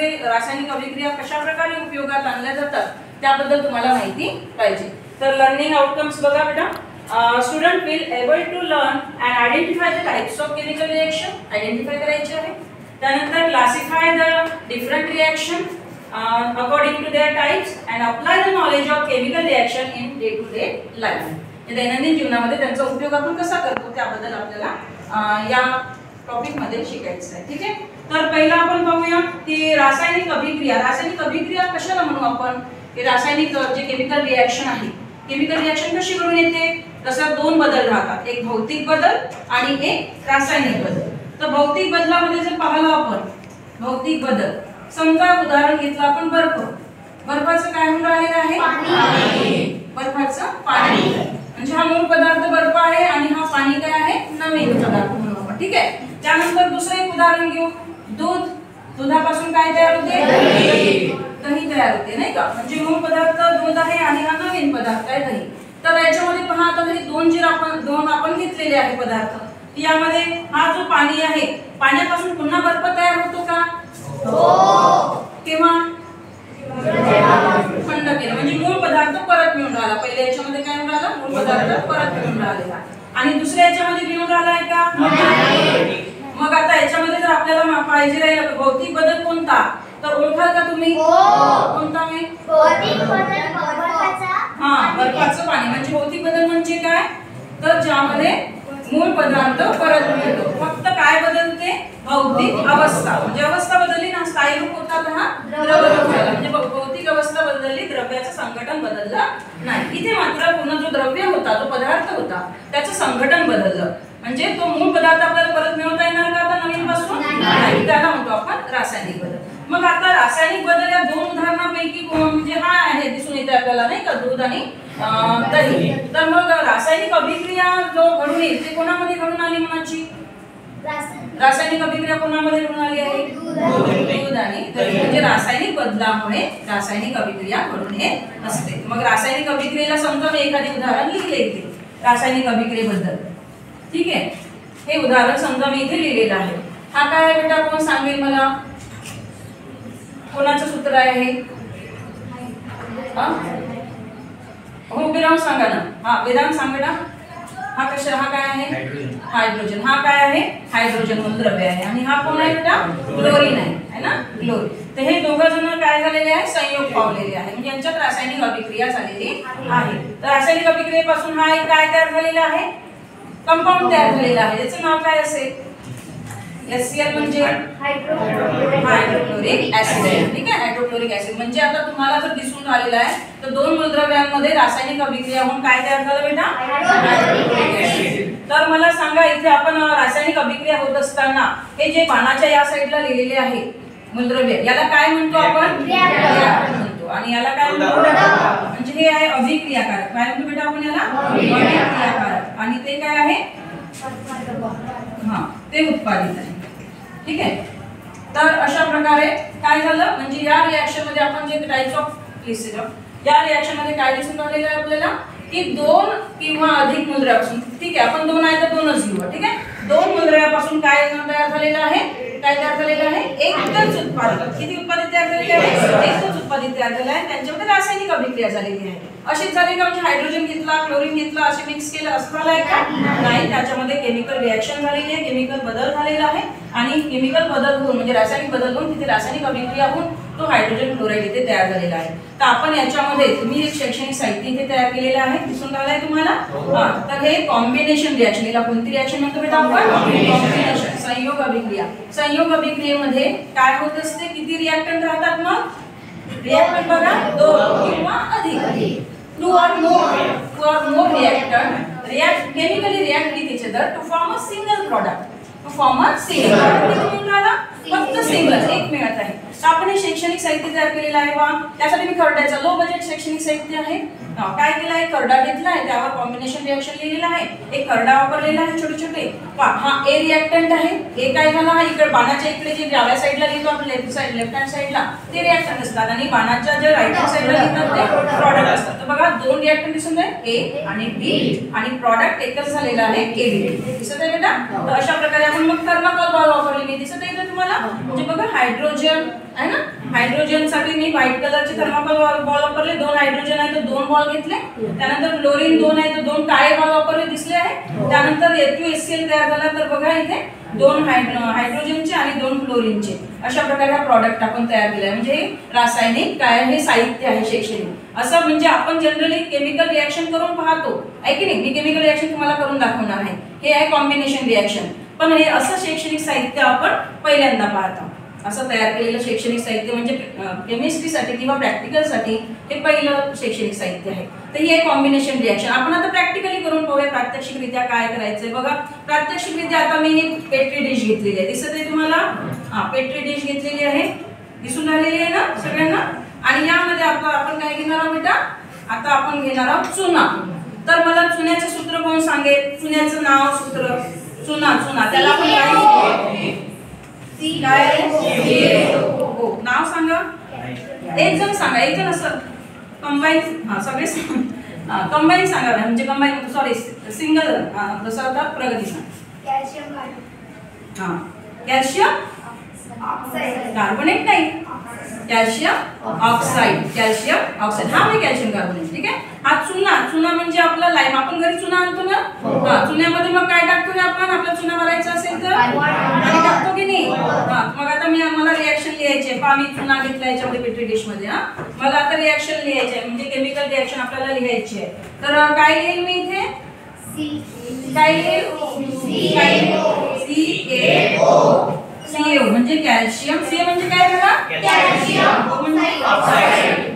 मध्ये रासायनिक अभिक्रिया कशा प्रकारे उपयोगात आणल्या जातात त्याबद्दल तुम्हाला माहिती पाहिजे। तर लर्निंग आउटकम्स बघा बेटा, student will able to learn and identify the types of chemical reaction, identify करायचे आहे। त्यानंतर classify the different reaction according to their types and apply the knowledge of chemical reaction in day to day life. दैनंदिन जीवनामध्ये त्यांचा उपयोग आपण कसा करतो त्याबद्दल आपल्याला या टॉपिक मध्ये शिकायचं आहे। ठीक आहे, तर पहिला आपण पाहूया की रासायनिक अभिक्रिया। रासायनिक अभिक्रिया कशाला म्हणू आपण, की रासायनिक जे केमिकल रिएक्शन आहे, केमिकल रिएक्शन कशी घडून येते, तसं दोन बदल राहतात, एक भौतिक बदल आणि एक रासायनिक बदल। तर भौतिक बदलामध्ये जर पाहिलं आपण, भौतिक बदल समजा उदाहरण घेतलं आपण बर्फ, बर्फाचं काय म्हणून राहिलेलं आहे, पाणी, बर्फाचं पाणी, म्हणजे हा मूळ पदार्थ बर्फ आहे आणि हा पाणी काय आहे, नवीन पदार्थ म्हणून आपण। ठीक आहे, त्यानंतर दुसरं एक उदाहरण घेऊ, दूध, दुधापासून काय तयार होते, दही तयार होते नाही का, म्हणजे मूळ पदार्थ दूध आहे आणि हा नवीन पदार्थ आहे दही। तर याच्यामध्ये पहा आता हे दोन आपण घेतलेले आहे पदार्थ, यामध्ये हा जो पाणी आहे, पाण्यापासून पुन्हा बर्फ तयार होतो का, हो, केव्हा, थंड केलं म्हणजे मूळ पदार्थ परत मिळून राहिला। पहिल्या याच्यामध्ये काय मिळून राहिला, मूळ पदार्थ परत मिळून राहिलेला, आणि दुसऱ्या याच्यामध्ये मिळून राहिलाय का, मग आता याच्यामध्ये जर आपल्याला पाहिजे राहिला भौतिक बदल कोणता, तर ओळखाल का तुम्ही, कोणता आहे, भौतिक बदल बर्फाचा, हां बर्फाचं पाणी, म्हणजे भौतिक बदल म्हणजे काय, तर ज्यामध्ये मूळ पदार्थ परत मिळतो, फक्त काय बदलते, भौतिक अवस्था, म्हणजे अवस्था बदलली ना, स्थायी रूप होता तर हा द्रव रूप झाला, म्हणजे भौतिक अवस्था बदलली, द्रव्याचं संघटन बदललं नाही। इथे मात्र पुन्हा जो द्रव्य होता, जो पदार्थ होता, त्याचं संघटन बदललं, म्हणजे तो मूळ पदार्थ आपल्याला परत मिळवता येणार का आता नवीन पासून, नाही, त्याला म्हणतो आपण रासायनिक बदल। मग आता रासायनिक बदल या दोन उदाहरणांपैकी म्हणजे हा आहे, दिसून येते आपल्याला नाही का, दूध आणि दही। तर मग रासायनिक अभिक्रिया जो घडून येईल ते कोणामध्ये घडून आली म्हणाची, रासायनिक अभिक्रिया कोणामध्ये घडून आली आहे, दूध आणि दही, म्हणजे रासायनिक बदलामुळे रासायनिक अभिक्रिया घडून येत असते। मग रासायनिक अभिक्रियेला समजा मी एखादी उदाहरण लिहिले इथे रासायनिक अभिक्रियेबद्दल। ठीक आहे, हे उदाहरण समजा मी इथे लिहिलेलं आहे, हा काय आहे बेटा, कोण सांगेल मला, कोणाचं सूत्र आहे, हो वेदांत सांगा ना, हा वेदांत सांग बेटा, हा कशा, हा काय आहे, हायड्रोजन, हा काय आहे, हायड्रोजन मूलद्रव्य आहे, आणि हा कोण आहे बेटा, क्लोरीन आहे ना, क्लोरीन। तर हे दोघं जण काय झालेले आहे, संयोग पावलेले आहे, म्हणजे यांच्यात रासायनिक अभिक्रिया झालेली आहे। तर रासायनिक अभिक्रियेपासून हा एक काय तयार झालेला आहे, कंपाऊंड तयार झालेला आहे, याचं नाव काय असेल, HCl म्हणजे हायड्रोक्लोरिक ऍसिड आहे। ठीक आहे, हायड्रोक्लोरिक ऍसिड म्हणजे आता तुम्हाला जर दिसून राहिलेला आहे तर दोन मूलद्रव्यांमध्ये रासायनिक अभिक्रिया होऊन काय तयार झालं बेटा, हायड्रोक्लोरिक ऍसिड। तर मला सांगा, इथे आपण रासायनिक अभिक्रिया होत असताना हे जे बाणाच्या या साइडला लिहिलेले आहे मूलद्रव्य, याला काय म्हणतो आपण, रिएक्टंट म्हणतो, आणि याला काय म्हणतो, म्हणजे हे आहे अभिक्रियाकारक, काय म्हणतो बेटा आपण याला, अभिक्रियाकारक, आणि ते काय आहे, हां ते उत्पादित आहे। ठीक आहे, तर अशा प्रकारे काय झालं, म्हणजे या रिएक्शन मध्ये आपण जे टाइप्स ऑफ लिहितो, या रिएक्शन मध्ये काय दिसून राहिलेलं आहे आपल्याला, की दोन किंवा अधिक मूलद्रव्यापासून, ठीक आहे आपण दोन आहे तर दोनच घेऊ, ठीक आहे, दोन मूलद्रव्यापासून काय तयार झालेलं आहे, काय तयार झालेलं आहे, एकच उत्पादित, किती उत्पादित तयार झालेले आहे, एकच उत्पादित तयार झालेलं आहे, त्यांच्यामध्ये रासायनिक अभिक्रिया झालेली आहे। अशीच झाली का, म्हणजे हायड्रोजन घेतला, क्लोरीन घेतला, असे मिक्स केलं असं झालंय का, नाही, त्याच्यामध्ये केमिकल रिएक्शन झालेली आहे, केमिकल बदल झालेला आहे, आणि केमिकल बदल होऊन म्हणजे रासायनिक बदल होऊन तिथे रासायनिक अभिक्रिया होऊन तो हायड्रोजन क्लोराईड इथे तयार झालेला आहे। तर आपण याच्यामध्ये तुम्ही एक शैक्षणिक साहित्य इथे तयार केलेलं आहे, दिसून राहिलंय तुम्हाला, हां तर हे कॉम्बिनेशन रिएक्शन, याला कोणती रिएक्शन म्हणतो बेटा आपण, कॉम्बिनेशन, संयोग अभिक्रिया। संयोग अभिक्रियेमध्ये काय होत असते, किती रिएक्टंट राहतात, मग रिएक्टंट बघा दोन किंवा अधिक, two or more reactant react chemically react with each other to form a single product, फक्त सिंगल एक मिळत आहे। आपण हे शैक्षणिक साहित्य तयार केलेलं आहे बा, त्यासाठी मी खरड्याचा लो बजेट शैक्षणिक साहित्य आहे, काय केलं आहे, खरडा घेतला आहे, त्यावर कॉम्बिनेशन रिएक्शन लिहिलेलं आहे, एक खरडा वापरलेला आहे छोटे छोटे, हा ए रिएक्टंट आहे, ए काय झाला, हा इकडे बाणाच्या इकडे जे डाव्या साईडला लिहितो आपण लेफ्ट हँड साईडला ते रिएक्टंट असतात, आणि बाणाच्या जे राईट हँड साईडला लिहितात ते प्रॉडक्ट असतात। तर बघा दोन रिएक्टंट दिसून आहे, ए आणि बी, आणि प्रॉडक्ट एकच झालेला आहे, ए बी, दिसत आहे बेटा। तर अशा प्रकारे आपण मग थर्माकोल बॉल वापरली, मी दिसत आहे तुम्हाला, म्हणजे बघा हायड्रोजन आहे ना. हायड्रोजन साठी मी व्हाईट कलरचे थर्माकोल बॉल वापरले, 2 हायड्रोजन आहे तर 2 बॉल घेतले. त्यानंतर क्लोरीन 2 आहे तर 2 काळे बॉल वापरले, दिसले आहे. त्यानंतर HCl तयार झाला तर बघा इथे 2 हायड्रोजनचे आणि 2 क्लोरीनचे. अशा प्रकारे हा प्रॉडक्ट आपण तयार केला आहे. म्हणजे रासायनिक काय हे साहित्य आहे शैक्षणिक. असं म्हणजे आपण जनरली केमिकल रिएक्शन करून पाहतो आहे की नाही. मी केमिकल रिएक्शन तुम्हाला करून दाखवणार आहे. हे आहे कॉम्बिनेशन रिएक्शन. पण हे असं शैक्षणिक साहित्य आपण पहिल्यांदा पाहतो. असं तयार केलेलं शैक्षणिक साहित्य म्हणजे केमिस्ट्रीसाठी किंवा प्रॅक्टिकलसाठी हे पहिलं शैक्षणिक साहित्य आहे. तर ही आहे कॉम्बिनेशन रिएक्शन. आपण आता प्रॅक्टिकली करून पाहूया प्रात्यक्षिकरित्या काय करायचंय. बघा प्रात्यक्षिकरित्या आता मी ही पेट्री डिश घेतलेली आहे, दिसत आहे तुम्हाला. पेट्री डिश घेतलेली आहे, दिसून राहिलेली आहे ना सगळ्यांना. आणि यामध्ये आपण काय घेणार आहोत बेटा, आता आपण घेणार आहोत चुना. तर मला चुन्याचं सूत्र कोण सांगेल. चुन्याचं नाव सूत्र चुना. चुना त्याला आपण काय हो नाव सांगा. एक जण सांगा, एक जण असं कंबाईन. सगळे कंबाईन सांगा म्हणजे कंबाईन सॉरी सिंगल. जसं आता प्रगती सांग. कॅल्शियम कार्बोनेट नाही, कॅल्शियम ऑक्साइड. कॅल्शियम ऑक्साइड हा म्हणजे कॅल्शियम कार्बोनेट. ठीक आहे. हा चुना. चुना म्हणजे आपला लाईम. आपण घरी चुना आणतो ना. चुन्यामध्ये मग काय टाकतो रे आपण. आपला चुना भरायचा असेल तर पाणी टाकतो की नाही. मग आता मला रिएक्शन लिहायची आहे. पहा मी चुना घेतला याच्यामध्ये पेट्री डिश मध्ये. मला आता रिएक्शन लिहायची आहे म्हणजे केमिकल रिएक्शन आपल्याला लिहायची आहे. तर काय लिहिल मी इथे. काय लिहिल CaO म्हणजे कॅल्शियम. सी म्हणजे काय झाला कॅल्शियम म्हणजे ऑक्साइड.